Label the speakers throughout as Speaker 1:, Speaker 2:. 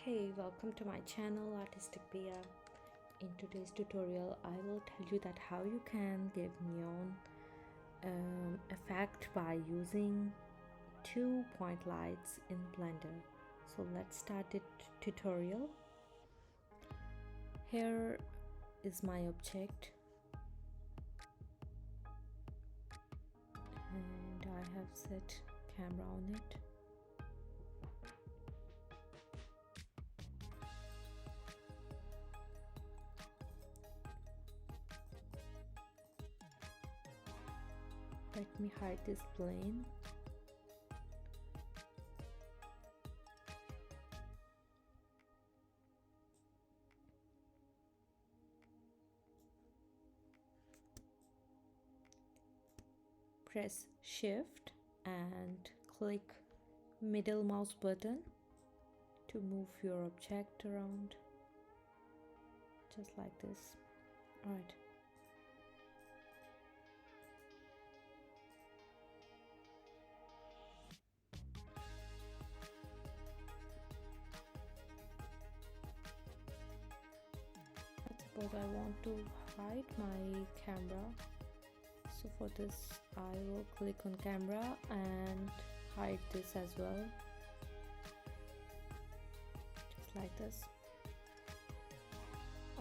Speaker 1: Hey, welcome to my channel Artistic Pia. In today's tutorial I will tell you that how you can give neon effect by using 2-point lights in Blender. So let's start the tutorial. Here is my object and I have set camera on it. Let me hide this plane. Press Shift and click middle mouse button to move your object around, just like this. All right. Suppose I want to hide my camera, so for this I will click on camera and hide this as well, just like this.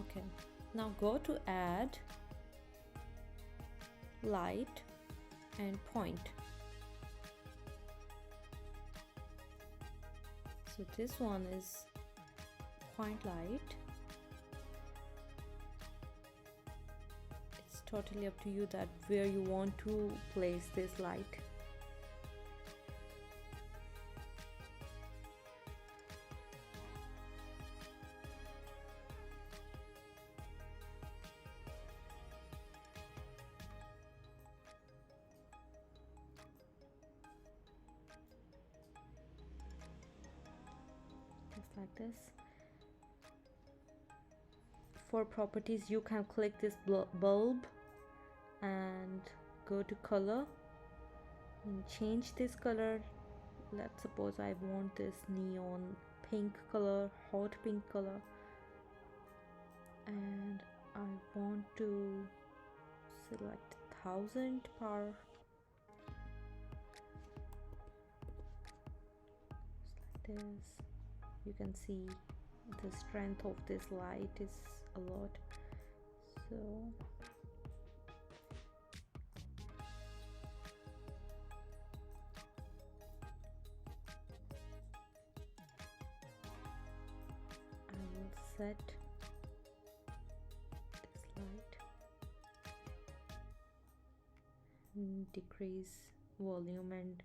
Speaker 1: Okay, now go to add light and point. So this one is point light. Totally up to you that where you want to place this light. Just like this. For properties you can click this bulb and go to color and change this color. Let's suppose I want this neon pink color, hot pink color, and I want to select 1000 par. Just like this. You can see the strength of this light is a lot. So I will set this light and decrease volume and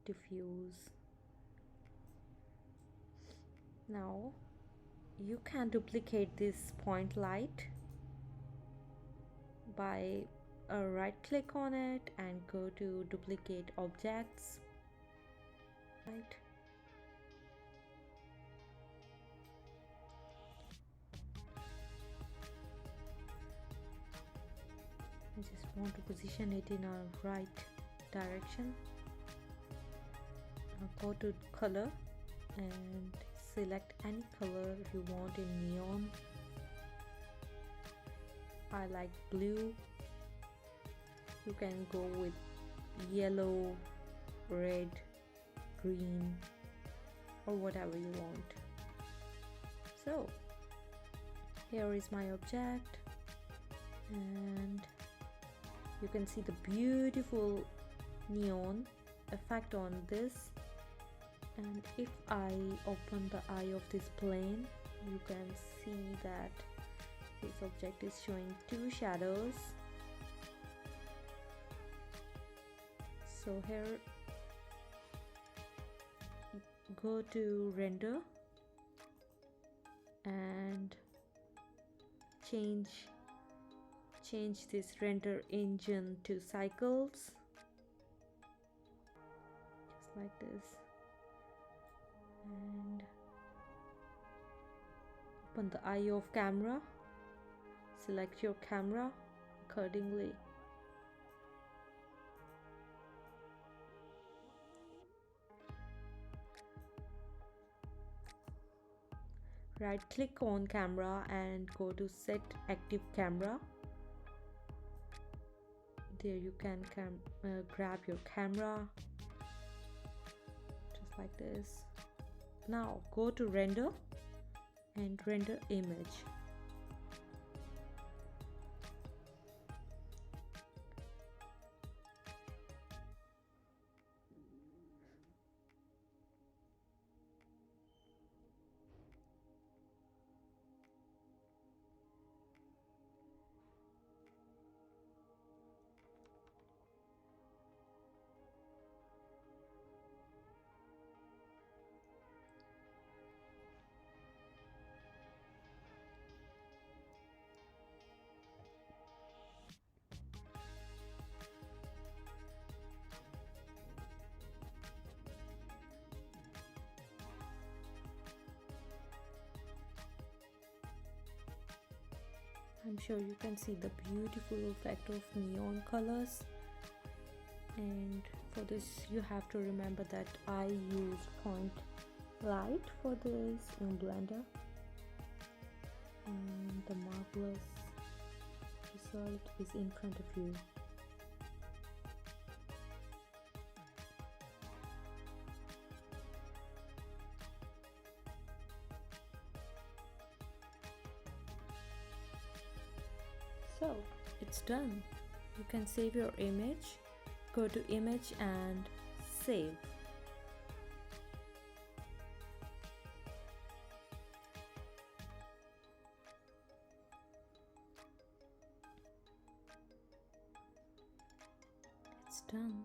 Speaker 1: diffuse. Now you can duplicate this point light by right click on it and go to duplicate objects, right? I just want to position it in a right direction. Now go to color and select any color you want in neon. I like blue. You can go with yellow, red, green, or whatever you want. So here is my object and you can see the beautiful neon effect on this. And if I open the eye of this plane, you can see that this object is showing 2 shadows. So here, go to render and change this render engine to cycles, just like this. And open the eye of camera, select your camera accordingly. Right click on camera and go to set active camera. There you can grab your camera just like this. Now go to render and render image. I'm sure you can see the beautiful effect of neon colors, and for this you have to remember that I used point light for this in Blender, and the marvelous result is in front of you. So it's done. You can save your image. Go to image and save. It's done.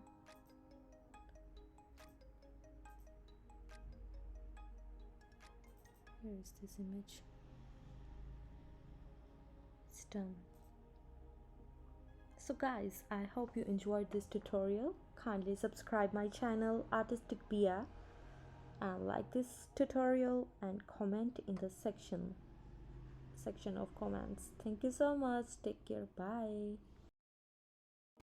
Speaker 1: Here is this image. It's done. So guys, I hope you enjoyed this tutorial. Kindly subscribe my channel Artistic Bia and like this tutorial and comment in the section of comments. Thank you so much. Take care. Bye.